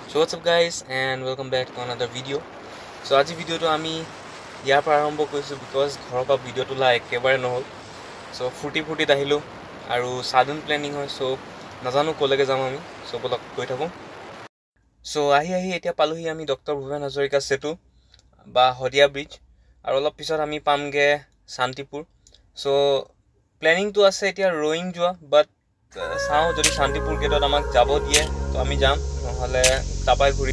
So what's up guys and welcome back to another video. So আজি ভিডিওটো আমি ইয়াৰ পৰা আৰম্ভ কৰিছো because ঘৰৰ পৰা ভিডিওটো লা একেবাৰে নহল. So ফুটি আহিলো আৰু সাডেন প্ল্যানিং হয় so নাজানো কলেকে যাম আমি so বলক গৈ থাকো. So আহি এতিয়া পালোহি আমি ডক্টৰ ভুৱন হাজৰিকা সেতু বা হদিয়া ব্ৰিজ আৰু অলপ পিছত আমি পামগে শান্তিপুৰ. So প্ল্যানিংটো আছে এতিয়া ৰয়িং যোৱা বাট চাও যদি শান্তিপুৰ গেটত আমাক যাব দিয়ে তো আমি যাম নহলে তাপাই ঘুৰি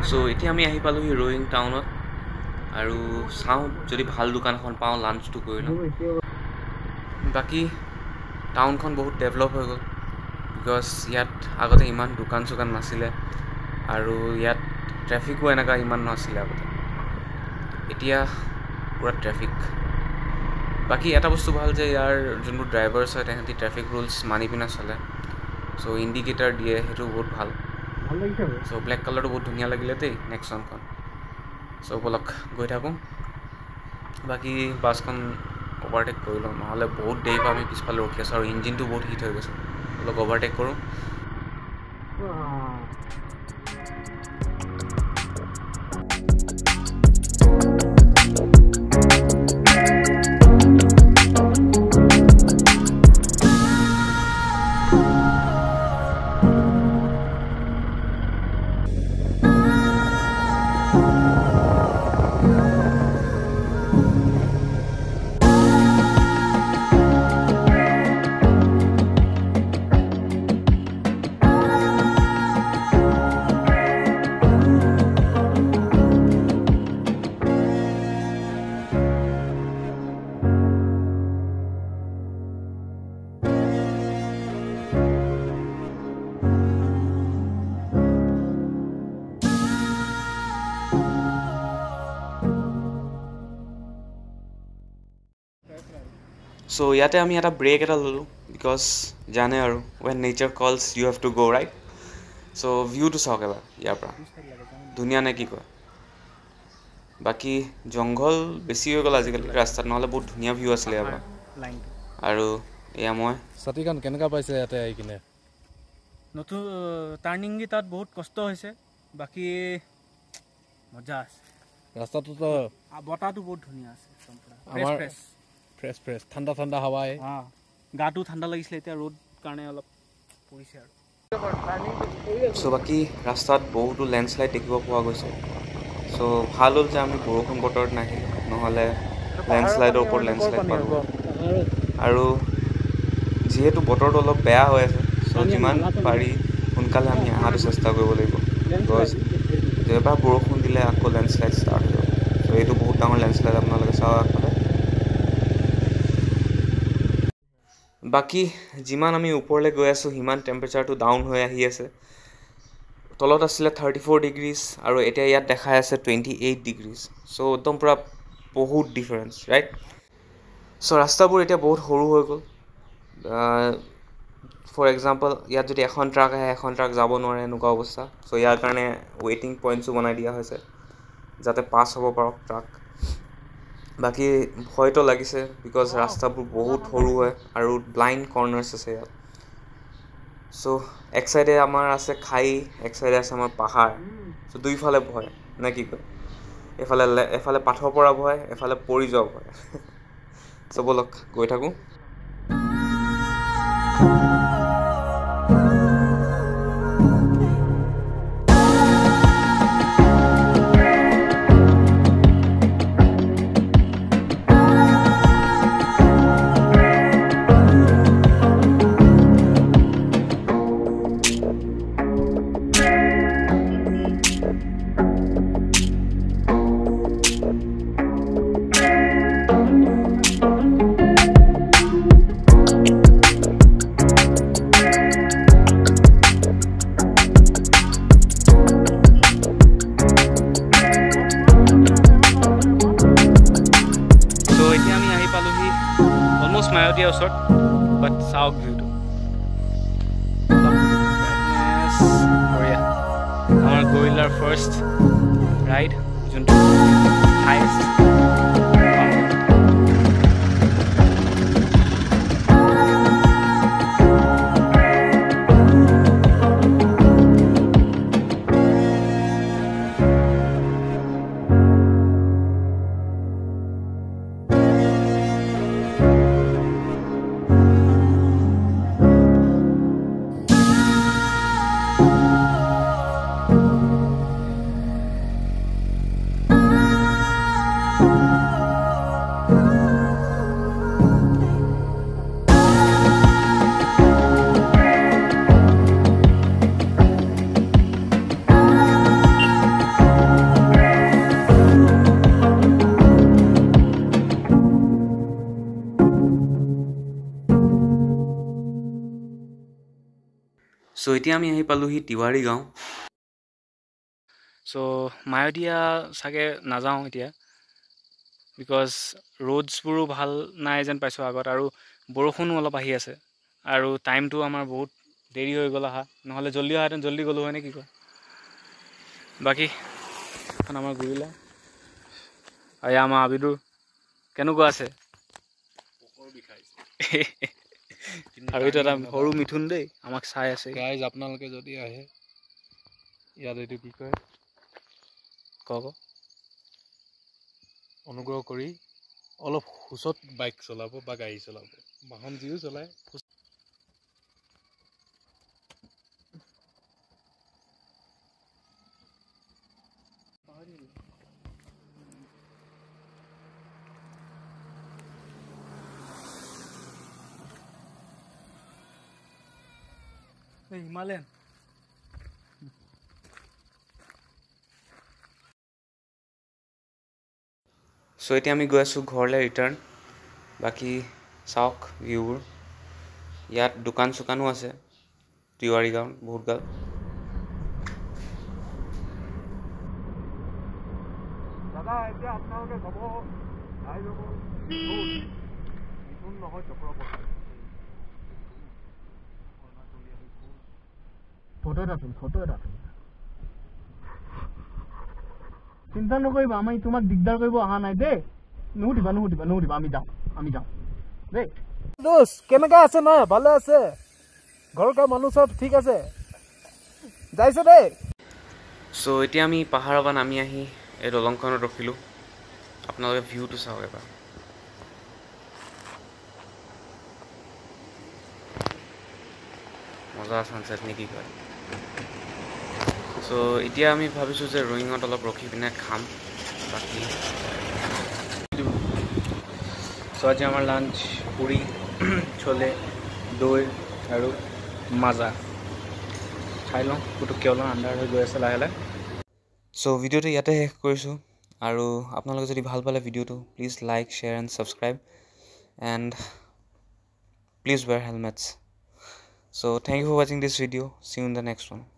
So এতিয়া আমি আহি পালোহি ৰয়িং টাউনত আৰু চাও যদি ভাল দোকানখন পাও লাঞ্চটো কৰি লওঁ বাকি টাউনখন বহুত ডেভেলপ হৈ গ'ল বিকজ ইয়াত আগতে ইমান দোকান চোকান নাছিলে আৰু ইয়াত ট্ৰেফিকো এনেকা ইমান নাছিলে আগতে এতিয়া পুৰা ট্ৰেফিক বাকি এটা বস্তু ভাল যে ইয়াৰ যোনবোৰ ড্ৰাইভাৰ্ছ হয় তেহেঁতি ট্ৰেফিক ৰুলছ মানি পিনে চলে চ' ইণ্ডিকেটাৰ দিয়ে সেইটো বহুত ভাল So black color to बहुत धुनिया लगिले थे नेक्स्ट वन so बोलक गई थाको बाकी बस कन ओवरटेक कर लो ना बहुत देरी पर आम पिछफाले रखी आसो और इंजिन तो बहुत हिट हो गए बोलक ओवरटेक करूँ So ইয়াতে আমি এটা ব্ৰেক এটা ললো বিকজ জানে আৰু when nature calls you have to go right so view to চাওক এবাৰ ইয়াৰ পৰা ধুনীয়া নে কি কয় বাকি জংঘল বেছি হৈ গ'ল আজিকালি ৰাস্তাত নহলে বহুত ধুনীয়া ভিউ আছিলে ইয়াৰ পৰা আৰু এয়া মই সতিকান কেনেকা পাইছে ইয়াতে আহি কিনে নতুন টাৰ্ণিং তাত বহুত কষ্ট হৈছে বাকি মজা আছে ৰাস্তাটো তো বতাহটো বহুত ধুনীয়া আছে আমাৰ ফ্ৰেছ ঠাণ্ডা হাৱাই গাটো ঠাণ্ডা লাগিছিলে এতিয়া ৰ'দ কাৰণে অলপ পৰিছে আৰু চ' বাকী ৰাস্তাত বহুতো লেণ্ডশ্লাইড দেখিব পোৱা গৈছে চ' ভাল হ'ল যে আমি বৰষুণ বতৰত নাহিলোঁ নহ'লে লেণ্ডশ্লাইডৰ ওপৰত লেণ্ডশ্লাইড পালোঁ আৰু যিহেতু বতৰটো অলপ বেয়া হৈ আছে চ' যিমান পাৰি সোনকালে আমি অহাটো চেষ্টা কৰিব লাগিব বিকজ যেইবাৰ বৰষুণ দিলে আকৌ লেণ্ডশ্লাইড ষ্টাৰ্ট হৈ যাব চ' এইটো বহুত ডাঙৰ লেণ্ডশ্লাইড আপোনালোকে চাওক আগফালে বাকি যিমান আমি ওপৰলৈ গৈ আছোঁ সিমান টেম্পাৰেচাৰটো ডাউন হৈ আহি আছে তলত আছিলে 34 ডিগ্ৰীজ আৰু এতিয়া ইয়াত দেখাই আছে 28 ডিগ্ৰীজ চ' একদম পূৰা বহুত ডিফাৰেঞ্চ ৰাইট চ' ৰাস্তাবোৰ এতিয়া বহুত সৰু হৈ গ'ল ফৰ এক্সাম্পল ইয়াত যদি এখন ট্ৰাক আহে এখন ট্ৰাক যাব নোৱাৰে এনেকুৱা অৱস্থা চ' ইয়াৰ কাৰণে ৱেইটিং পইণ্টছো বনাই দিয়া হৈছে যাতে পাছ হ'ব পাৰক ট্ৰাক বাকি ভয়তো লাগিছে বিকজ ৰাস্তাবোৰ বহুত সৰু হয় আৰু ব্লাইণ্ড কৰ্নাৰ্ছ আছে ইয়াত চ' এক চাইডে আমাৰ আছে খাই এক চাইডে আছে আমাৰ পাহাৰ চ' দুইফালে ভয় নে কি কয় এফালে পাথৰ পৰা ভয় এফালে পৰি যোৱা ভয় চ' বলক গৈ থাকোঁ মায়তীয়া ওচৰত বাট চাওক ভিউটো বঢ়িয়া আমাৰ গৰিলাৰ ফাৰ্ষ্ট ৰাইড যোনটো হাইষ্ট চ' এতিয়া আমি আহি পালোহি তিৱাৰী গাঁও চ' মায়তীয়া চাগে নাযাওঁ এতিয়া বিকজ ৰোডছবোৰো ভাল নাই যেন পাইছোঁ আগত আৰু বৰষুণো অলপ আহি আছে আৰু টাইমটো আমাৰ বহুত দেৰি হৈ গ'ল অহা নহ'লে জল্দি অহাহেঁতেন জল্দি গ'লোঁ হয় নে কি কয় বাকী এখন আমাৰ গৰিলা আৰু আমাৰ আবিদুৰ কেনেকুৱা আছে আৰু এইটো এটা সৰু মিথুন দেই আমাক চাই আছে গাইজ আপোনালোকে যদি আহে ইয়াত এইটো কি কয় কওক অনুগ্ৰহ কৰি অলপ সুচত বাইক চলাব বা গাড়ী চলাব বাহন যিও চলায় হিমালয়ান চ' এতিয়া আমি গৈ আছোঁ ঘৰলৈ ৰিটাৰ্ণ বাকী চাওক ভিউবোৰ ইয়াত দোকান চোকানো আছে তিৱাৰী গাঁৱত বহুত গাল দাদা এতিয়া আপোনালোকে যাব আহি যাব মিথুন নহয় চক্ৰৱৰ্তী ফটো এটা চিন্তা নকৰিবা আমি তোমাক দিগদাৰ কৰিব অহা নাই দেই নুসুধিবা আমি যাওঁ দেই দোষ কেনেকা আছে না ভালে আছে ঘৰৰ মানুহ চব ঠিক আছে যাইছে দেই চ' এতিয়া আমি পাহাৰৰ পৰা নামি আহি এই দলংখনত ৰখিলোঁ আপোনালোকে ভিউটো চাওক এবাৰ মজা ছানছেট নেকি কয় চ' এতিয়া আমি ভাবিছোঁ যে ৰয়িঙত অলপ ৰখি পিনে খাম বাকী চ' আজি আমাৰ লাঞ্চ পুৰি চলে দৈ আৰু মাজা খাই লওঁ পুটুককৈ অলপ আন্ধাৰ হৈ গৈ আছে লাহে লাহে চ' ভিডিঅ'টো ইয়াতে শেষ কৰিছোঁ আৰু আপোনালোকে যদি ভাল পালে ভিডিঅ'টো please like share and subscribe and please wear helmets so' thank you for ৱাচিং this video' see you in the next one